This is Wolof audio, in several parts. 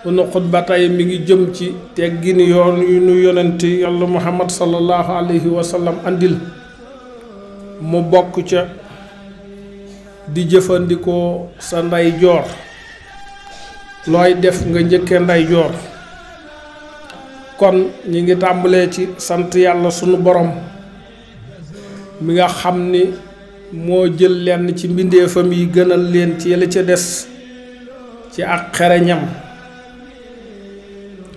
sunu xutba tey mi ngi jëm ci teggin yoon yu nu yonent yàlla Muhammad sallallahu alayhi wa sallam andil mu bokk ca di jëfandikoo sa ndeyjoor looy def nga njëkke ndeyjoor. kon ñi ngi tàmbalee ci sant yàlla sunu borom mi nga xam ni moo jël lenn ci mbindeefam yi gënal leen ci yële ca des ci ak xereñam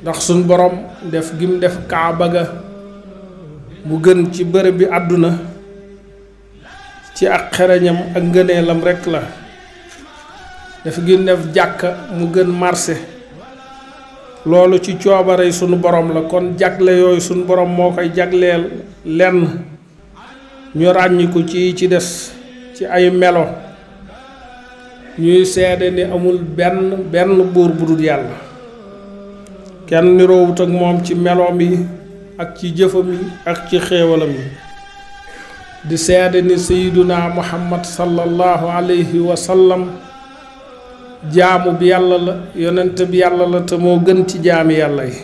ndax sunu borom def gim def kaaba ga mu gën ci bërëb bi àdduna ci ak xereñam ak ngëneelam rekk la. def gim def jàkka mu gën marché loolu ci coobarey sunu borom la. kon jagle yooyu sunu borom moo koy jagleel lenn ñu ràññiku ci des ci ay melo ñuy seede ni amul benn buur bu dul yàlla kenn niroowut ak moom ci meloom yi ak ci jëfam yi ak ci xéewalam yi di seede ni sayyiduna Muhammad sallallahu alayhi wa sallam jaamu bi yàlla la yonent bi yàlla la te moo gën ci jaami yàlla yi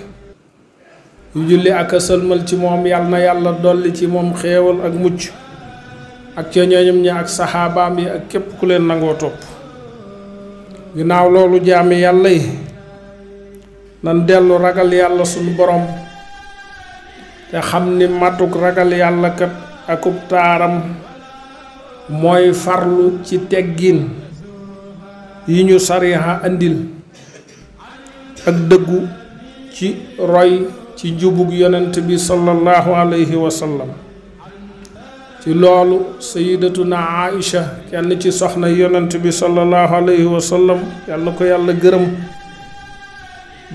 yu julli ak a sëlmal ci moom yàlla na yàlla dolli ci moom xéewal ak mucc ak ca ñooñam ñi ak saxaabaam yi ak képp ku leen nangoo topp. ginnaaw loolu jaami yàlla yi nan dellu ragal yàlla sunu borom te xam ni matuk ragal yàlla kat akub taaram mooy farlu ci teggin yi ñu sariha andil ak dëggu ci roy ci njubug yonent bi sallallahu alayhi wa sallam. ci loolu sayyidatuna Aïcha kenn ci soxna yonent bi sallallahu alayhi wa sallam yàlla ko yàlla gërëm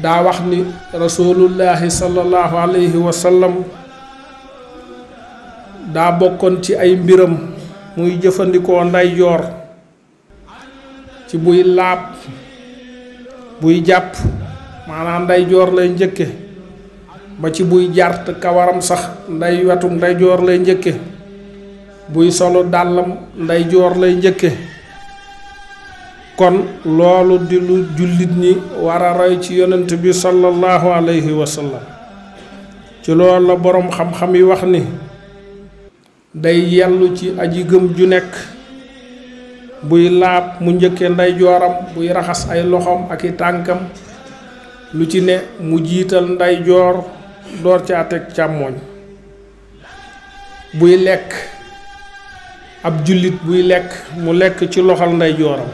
daa wax ni rasulullahi sallallahu alayhi wa sallam daa bokkoon ci ay mbiram muy jëfandikoo ndeyjoor ci buy laab buy jàpp maanaam ndeyjoor lay njëkke ba ci buy jart kawaram sax wetum ndeyjoor lay njëkke buy solo dàllam ndeyjoor lay njëkke. kon loolu di lu jullit ñi war a roy ci yonent bi sallallahu alayhi wa sallam. ci loolu la boroom xam-xam yi wax ni day yellu ci aji gëm ju nekk buy laab mu njëkke ndeyjooram buy raxas ay loxoom ak i tànkam lu ci ne mu jiital ndeyjoor door caa teg càmmooñ. buy lekk ab jullit buy lekk mu lekk ci loxol ndeyjooram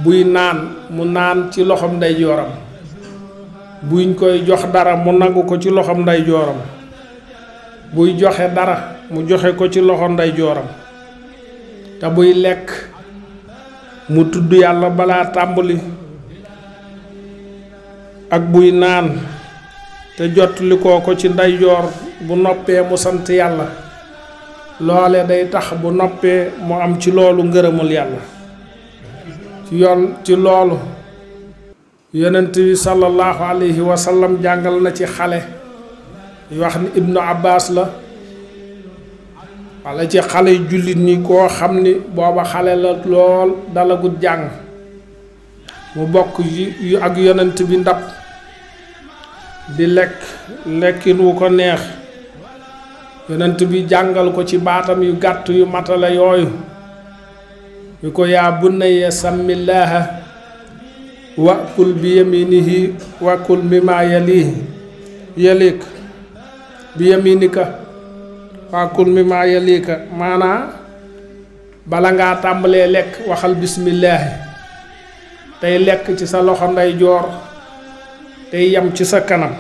buy naan mu naan ci loxom ndeyjooram buñ koy jox dara mu nangu ko ci loxom ndeyjooram buy joxe dara mu joxe ko ci loxo ndeyjooram te buy lekk mu tudd yàlla balaa tàmbali ak buy naan te jottali ko ci ndeyjoor bu noppee mu sant yàlla loole day tax bu noppee mu am ci loolu ngërëmul yàlla. ci loolu yonent bi sallallahu alayhi wa sallam jàngal na ci xale yu wax ni Ibnu Abbas la walla ci xale yu jullit ñi koo xam ni booba xale la lool dalagut jàng mu bokk yu ak yonent bi ndab di lekkin wu ko neex yonent bi jàngal ko ci baatam yu gàtt yu matale yooyu yu ko yaa bunayya sàmmillaaha wakul bi yaminihi wakul mimma yalik bi yaminika wakul mimma yalika maanaa bala ngaa tàmbalee lekk waxal bismillaahi tey lekk ci sa loxo ndeyjoor tey yam ci sa kanam.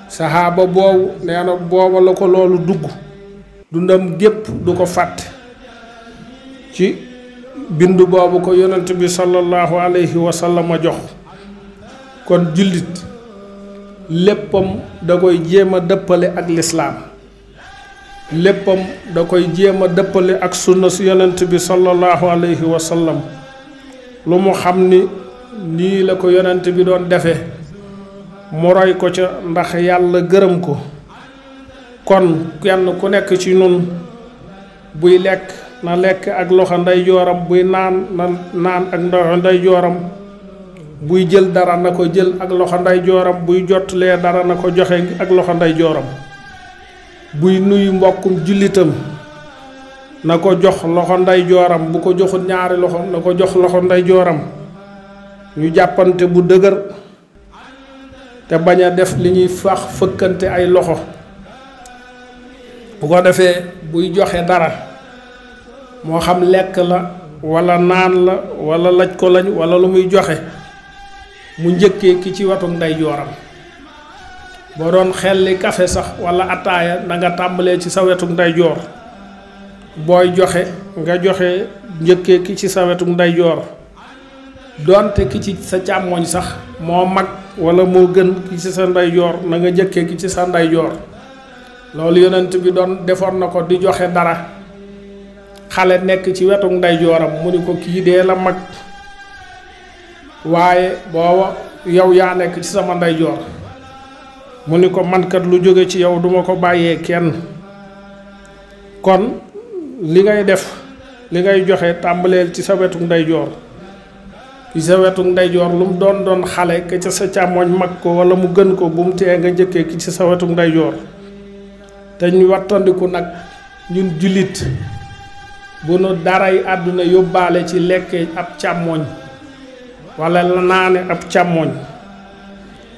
saxaaba boobu nee na booba la ko loolu dugg dundam gépp du ko fàtte ci bind boobu ko yonent bi sallallahu alayhi wa sallam a jox. kon jullit léppam da koy jéem a dëppale ak lislaam léppam da koy jéem a dëppale ak sunna su yonent bi sallallahu alayhi wa sallam lu mu xam ni nii la ko yonent bi doon defe mu roy ko ca ndax yàlla gërëm ko. kon kenn ku nekk ci nun buy lekk na lekk ak loxo ndeyjooram, buy naan na naan ak loxo ndeyjooram, buy jël dara na ko jël ak loxo ndeyjooram, buy jottalee dara na ko joxe ak loxo ndeyjooram, buy nuyu mbokkum jullitam na ko jox loxo ndeyjooram, bu ko joxul ñaari loxo na ko jox loxo ndeyjooram, ñu jàppante bu dëgër te bañ a def li ñuy fax fëkkante ay loxo. bu ko defee buy joxe dara moo xam lekk la walla naan la walla laj ko lañ walla lu muy joxe mu njëkkee ki ci wetu ndeyjooram. boo doon xelli kafe sax walla ataaya na nga tàmbalee ci sa wetu ndeyjoor, booy joxe nga joxe njëkkee ki ci sa wetu ndeyjoor, doonte ki ci sa càmmoñ sax moo mag walla moo gën ki ci sa ndeyjoor na nga njëkkee ki ci sa ndeyjoor. loolu yonent bi doon defoon na ko di joxe dara, xale nekk ci wetu ndeyjooram mu ni ko kii dee la mag waaye booba yow yaa nekk ci sama ndeyjoor, mu ni ko mankat lu jóge ci yow duma ko bàyyee kenn. kon li ngay def li ngay joxe tàmbaleel ci sa wetu ndeyjoor, ci sa wetu ndeyjoor lu mu doon xale ka ca sa càmmoñ mag ko walla mu gën ko bu mu tee nga njëkkee ki ci sa wetu ndeyjoor. te ñu wattandiku nag ñun jullit bu nu daray àdduna yóbbaale ci lekke ab càmmoñ walla la naane ab càmmoñ.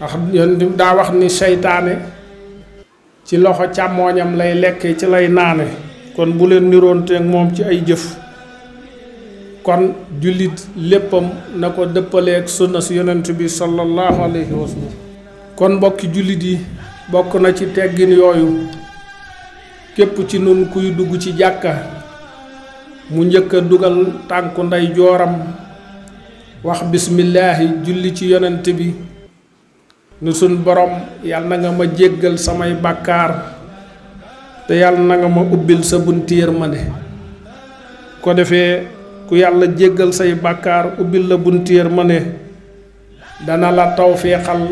wax yoon daa wax ni seytaane ci loxo càmmoñam lay lekke ci lay naane, kon bu leen niroonteeg moom ci ay jëf. kon jullit léppam na ko dëppaleeg sunna si yonent bi sallallahu alayhi wa sallam. kon mbokki jullit yi bokk na ci teggin yooyu képp ci nun kuy dugg ci jàkka mu njëkk a dugal tànku ndeyjooram wax bismillaahi julli ci yonent bi ni sun borom yàlla na nga ma jéggal samay bàkkaar te yàlla na nga ma ubbil sa bunti yërmande. ko defee ku yàlla jéggal say bàkkaar ubbil la bunti yërmande dana la tawfeexal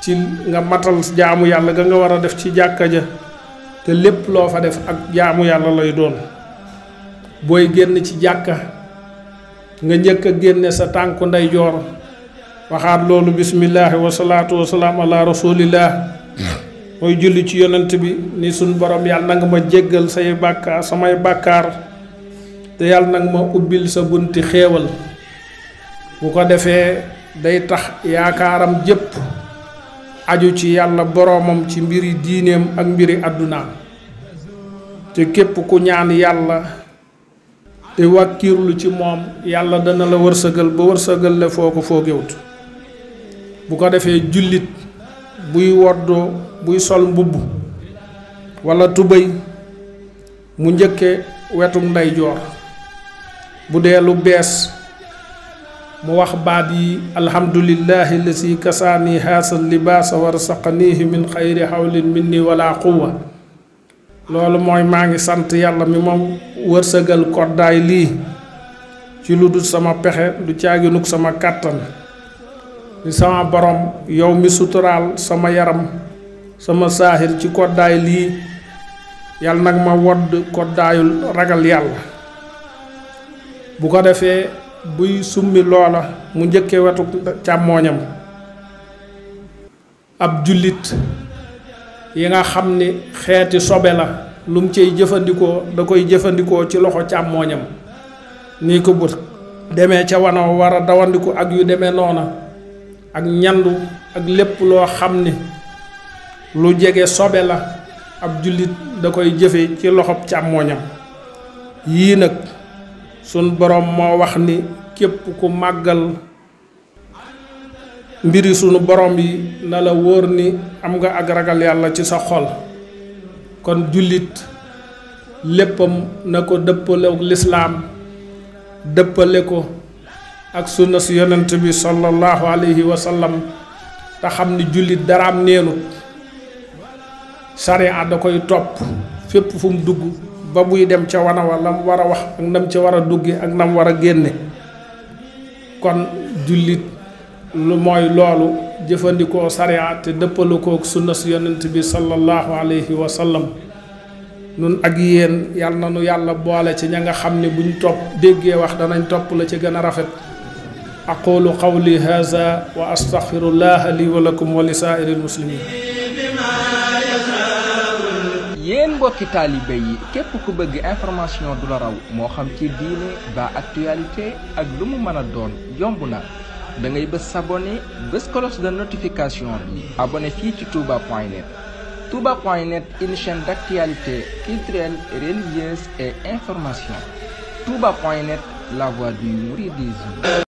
ci nga matal jaamu yàlla ga nga war a def ci jàkka ja, te lépp loo fa def ak jaamu yàlla lay doon. booy génn ci jàkka nga njëkk a génne sa tànku ndeyjoor waxaat loolu bismillaahi wa salaatu wa salaam ala rasulillah, mooy julli ci yonent bi ni sun borom yàlla na nga ma jéggal say bàkkaar samay bàkkaar te yàlla na nga ma ubbil sa bunti xéewal. bu ko defee day tax yaakaaram jépp aju ci yàlla boroomam ci mbiri diineem ak mbiri àddunaam. te képp ku ñaan yàlla te wàkkiirlu ci moom yàlla dana la wërsëgal ba wërsëgal la foo ko foogewut. bu ko defee jullit buy woddoo buy sol mbubb walla tubéy mu njëkke wetu ndeyjoor, bu dee lu bees mu wax baat yi alhamdulillahi lasi kasaani haasal libaasa wa rasaqanihi min xayri hawlin minni wala quwwa. loolu mooy maa ngi sant yàlla mi moom wërsëgal koddaay lii ci lu dul sama pexe du caaginug sama kàttan. ni sama borom yow mi suturaal sama yaram sama saaxir ci koddaay lii yàlla nag ma wodd koddaayul ragal yàlla. bu ko defee buy summi loola mu njëkkee wetu càmmooñam. ab jullit yi nga xam ni xeeti sobe la lu mu ciy jëfandikoo da koy jëfandikoo ci loxo càmmooñam, nii ko bu demee ca wana war a dawandiku ak yu demee noona ak ñandu ak lépp loo xam ni lu jege sobe la ab jullit da koy jëfe ci loxob càmmooñam. yii nag sun borom moo wax ni képp ku màggal mbiri sunu borom yi na la wóor ni am nga ak ragal yàlla ci sa xol. kon jullit léppam na ko dëppale ak lislaam dëppale ko ak sunna si yonent bi sallallahu alayhi wa sallam, te xam ni jullit daraam neenut. sariya da koy topp fépp fu mu dugg ba buy dem ca wana wa lam war a wax ak nam ca war a dugge ak nam war a génne. kon jullit lu mooy loolu jëfandikoo sariya te dëppalu ko sunna si yonent bi sallallahu alayhi wa sallam. nun ak yéen yàlla na nu yàlla boole ci ña nga xam ne buñ topp déggee wax danañ topp la ci gën a rafet. aqulu qawli haza wa astaghfirullah li wa lakum wa li saa'iril muslimin. yéen mbokki taalibe yi képp ku bëgg information du la raw moo xam ci diine ba actualité ak lu mu mën a doon yomb na da ngay bës s'abonner bës cloche de notification bi abonné fii ci touba.net. touba.net, une chaîne d'actualité culturelle, religieuse et information. touba.net, la voix du mouridisme.